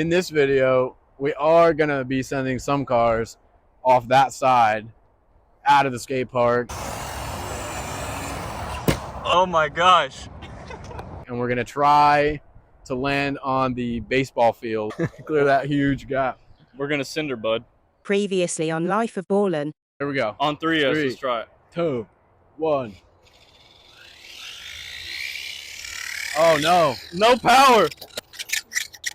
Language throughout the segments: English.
In this video, we are going to be sending some cars off that side out of the skate park. Oh my gosh. And we're going to try to land on the baseball field, clear that huge gap. We're going to cinder, bud. Previously on Life of Ballin'. Here we go. On 3 S, let's try it. 2, 1. Oh no. No power.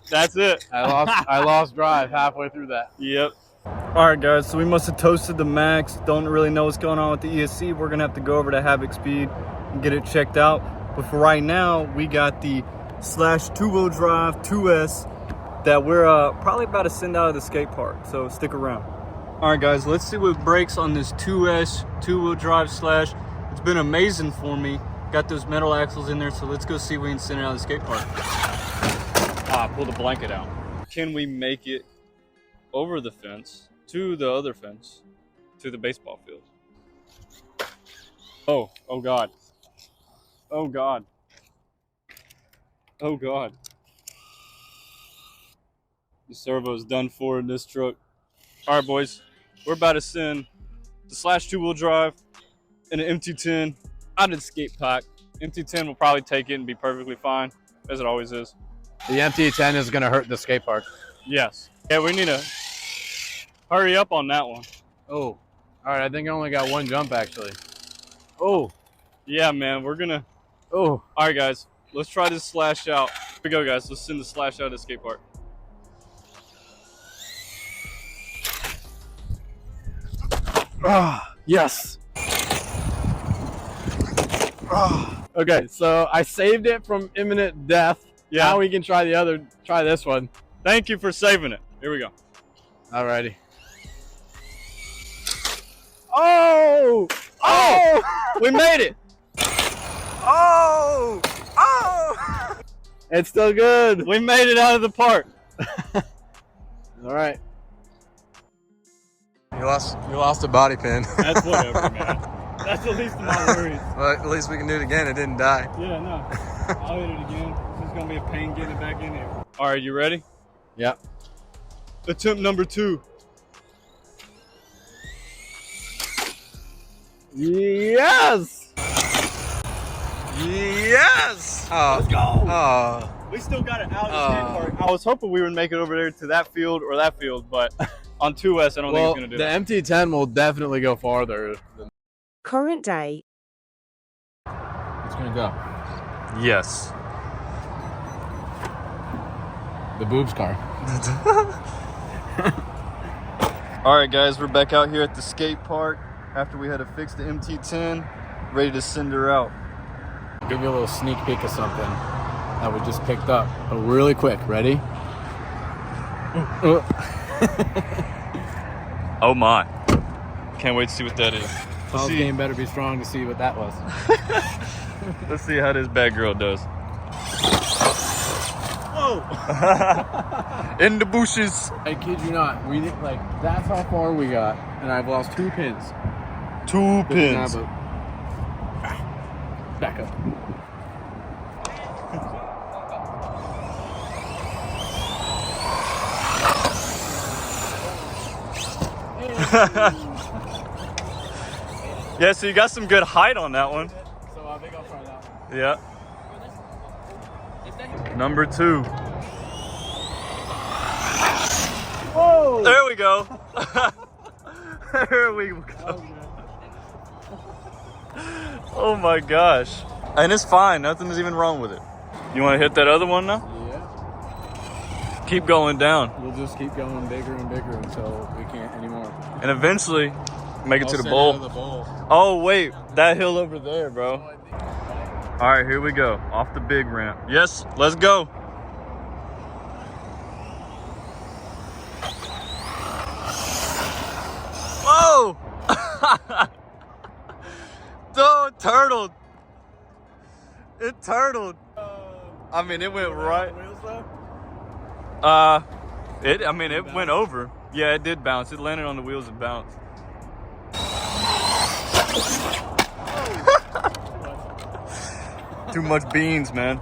That's it. I lost drive halfway through that. Yep. All right, guys, so we must have toasted the max. Don't really know what's going on with the ESC. We're going to have to go over to Havoc Speed and get it checked out. But for right now, we got the Slash two-wheel drive 2S that we're probably about to send out of the skate park. So stick around. All right, guys, let's see what breaks on this 2S two-wheel drive Slash. It's been amazing for me. Got those metal axles in there, so let's go see if we can send it out of the skate park. Pull the blanket out. Can we make it over the fence to the other fence to the baseball field? Oh God. Oh God. Oh God. The servo's done for in this truck. All right, boys, we're about to send the Slash two-wheel drive and an MT10 out of the skate park. MT10 will probably take it and be perfectly fine, as it always is. The MT10 is going to hurt the skate park. Yes. Yeah, we need to hurry up on that one. Oh, all right. I think I only got one jump, actually. Oh. Yeah, man, we're going to. Oh. All right, guys, let's try this Slash out. Here we go, guys. Let's send the Slash out of the skate park. Ah, yes. Ah. Okay, so I saved it from imminent death. Yeah. Now we can try this one. Thank you for saving it. Here we go. Alrighty. Oh! Oh! We made it! Oh! Oh! It's still good. We made it out of the park. All right. You lost a body pin. That's whatever, man. That's the least of my worries. Well, at least we can do it again. It didn't die. Yeah, no. I'll hit it again. It's gonna be a pain getting it back in here. All right, you ready? Yep. Attempt number 2. Yes! Yes! Oh. Let's go! Oh. We still got it out of the skate park. I was hoping we would make it over there to that field or that field, but on 2S, I don't think it's gonna do that. The MT10 will definitely go farther. Current day. It's gonna go. Yes. The boobs car. All right, guys, we're back out here at the skate park after we had to fix the MT10, ready to send her out. Give you a little sneak peek of something that we just picked up. But really quick, ready? Oh my. Can't wait to see what that is. Paul's game better be strong to see what that was. Let's see how this bad girl does. Whoa! In the bushes. I kid you not. We did, that's how far we got, and I've lost 2 pins. 2 pins. Back up. Yeah, so you got some good height on that one. So I think I'll try that one. Yeah. Number 2. Whoa! There we go. There we go. Oh my gosh. And it's fine. Nothing's even wrong with it. You want to hit that other one now? Yeah. Keep going down. We'll just keep going bigger and bigger until we can't anymore. And eventually make it to the bowl. Oh wait, that hill over there, bro. All right, here we go. Off the big ramp. Yes, let's go. Whoa! Dude, it turtled. It turtled. I mean, it went right. It went over. Yeah, it did bounce. It landed on the wheels and bounced. Too much beans, man.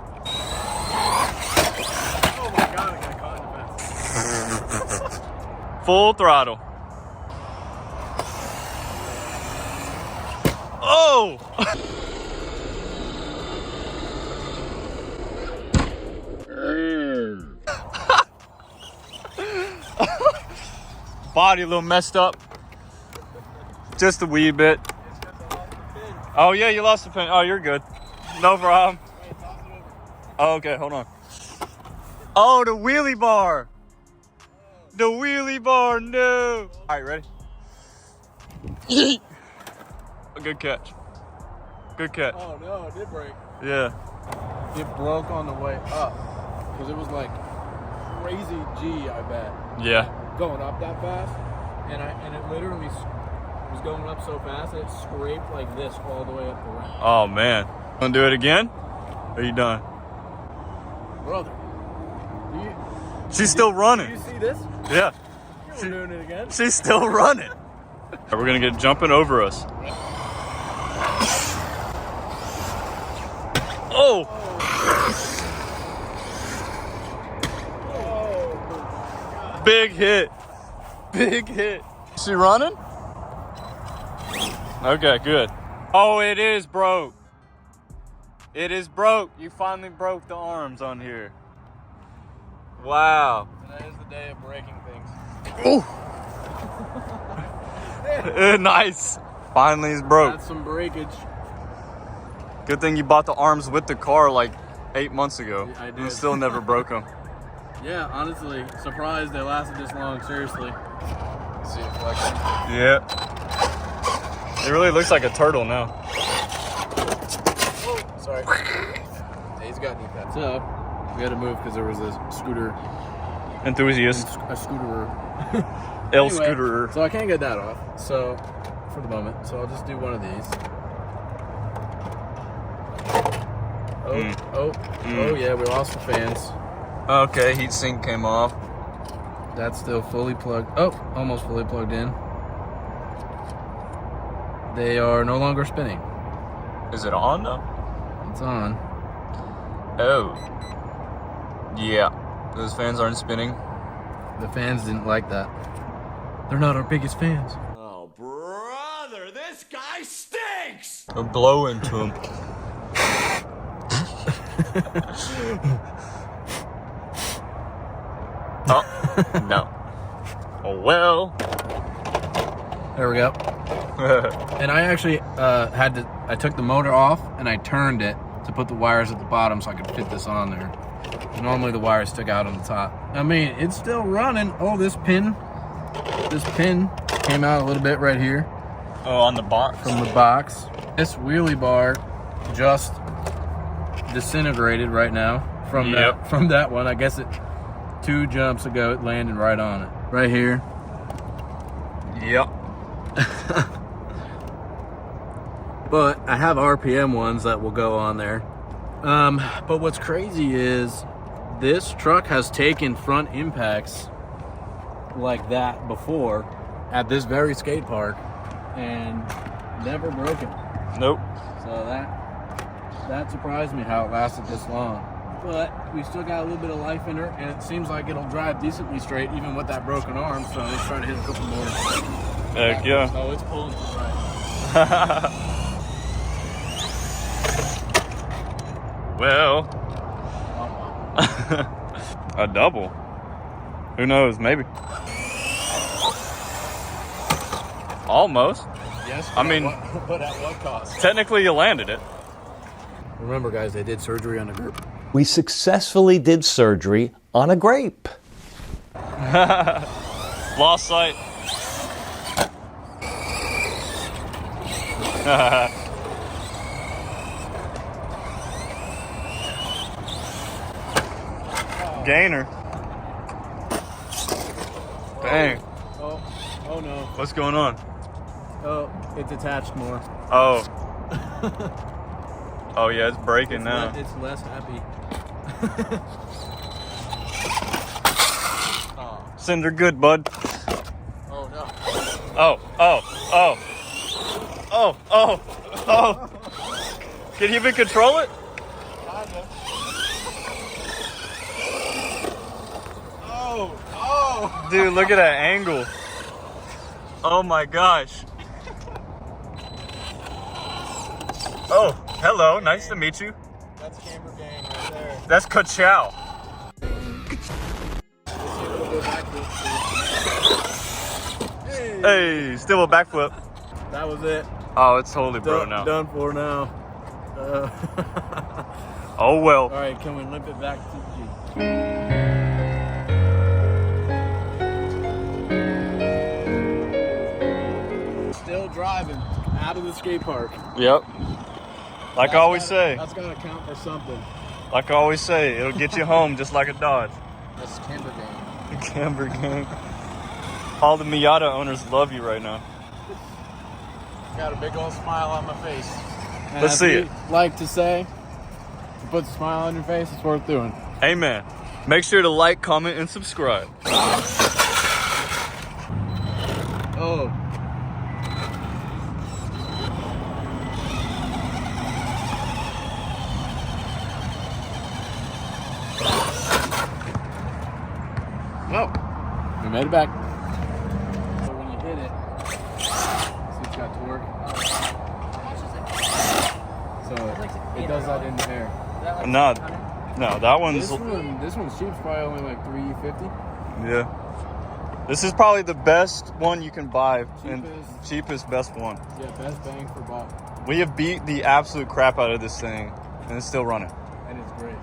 Oh my god, I got caught in the fence. Full throttle. Oh! Body a little messed up. Just a wee bit. Oh yeah, you lost the pin. Oh, you're good. No problem. Oh, okay, hold on. Oh, the wheelie bar. The wheelie bar, no. All right, ready? A good catch. Good catch. Oh no, it did break. Yeah. It broke on the way up because it was like crazy G, I bet. Yeah. Going up that fast, and it literally was going up so fast that it scraped like this all the way up the ramp. Oh man. Wanna do it again? Or are you done? Brother, She's still running. do you see this? Yeah. We're doing it again. She's still running. We're gonna get jumping over us. Oh! Big hit. Big hit. Is she running? Okay, good. Oh, it is broke. It is broke. You finally broke the arms on here. Wow. Today is the day of breaking things. Ooh. Nice. Finally it's broke. That's some breakage. Good thing you bought the arms with the car like 8 months ago. I did. And still never broke them. Yeah, honestly, surprised they lasted this long, seriously. See it flexing. Yeah. It really looks like a turtle now. Oh, sorry. He's got knee pads. So, we had to move because there was a scooter. Enthusiast. A scooterer. El Anyway, scooterer. So I can't get that off, so, for the moment. So I'll just do one of these. Oh, yeah, we lost the fans. Okay, heat sink came off. That's still fully plugged. Oh, almost fully plugged in. They are no longer spinning. Is it on though? It's on. Oh. Yeah. Those fans aren't spinning. The fans didn't like that. They're not our biggest fans. Oh, brother, this guy stinks! Don't blow into him. Oh, no. Oh, well. There we go. And I actually I took the motor off and I turned it to put the wires at the bottom so I could fit this on there. Normally the wires stick out on the top. I mean, it's still running. Oh, this pin came out a little bit right here. Oh, on the box? From the box. This wheelie bar just disintegrated right now from that one. I guess 2 jumps ago it landed right on it. Right here. Yep. But I have RPM ones that will go on there. But what's crazy is this truck has taken front impacts like that before at this very skate park and never broken. Nope. So that surprised me how it lasted this long. But we still got a little bit of life in her, and it seems like it'll drive decently straight even with that broken arm. So let's try to hit a couple more. Heck yeah. Oh, it's pulling to the right. Well. A double. Who knows? Maybe. Almost. Yes. I mean, but at what cost? Technically, you landed it. Remember, guys, they did surgery on the group. We successfully did surgery on a grape. Lost sight. Gainer. Dang. Oh no. What's going on? Oh, it's attached more. Oh. Oh yeah, it's breaking now. It's less happy. Cinder good, bud. Oh no. Oh. Can you even control it? Kinda. Oh. Oh. Dude, look at that angle. Oh my gosh. Oh, hello. Nice to meet you. That's Camber Gang right there. That's Ka-chow. Hey, still a backflip. That was it. Oh, it's totally bro now. Done for now. Oh well. All right, can we limp it back to G? Still driving out of the skate park. Yep. Like I always say. That's gotta count for something. Like I always say, it'll get you home just like a Dodge. That's Camber Gang. Camber Gang. All the Miata owners love you right now. Got a big old smile on my face. And Let's see it. Like to say, to put a smile on your face, it's worth doing. Amen. Make sure to like, comment, and subscribe. Oh. Well, we made it back. So when you hit it, see it's got torque. So it does that in the air. No, that one's... This one's cheap. It's probably only like $350. Yeah. This is probably the best one you can buy. And cheapest, best one. Yeah, best bang for buck. We have beat the absolute crap out of this thing, and it's still running. And it's great.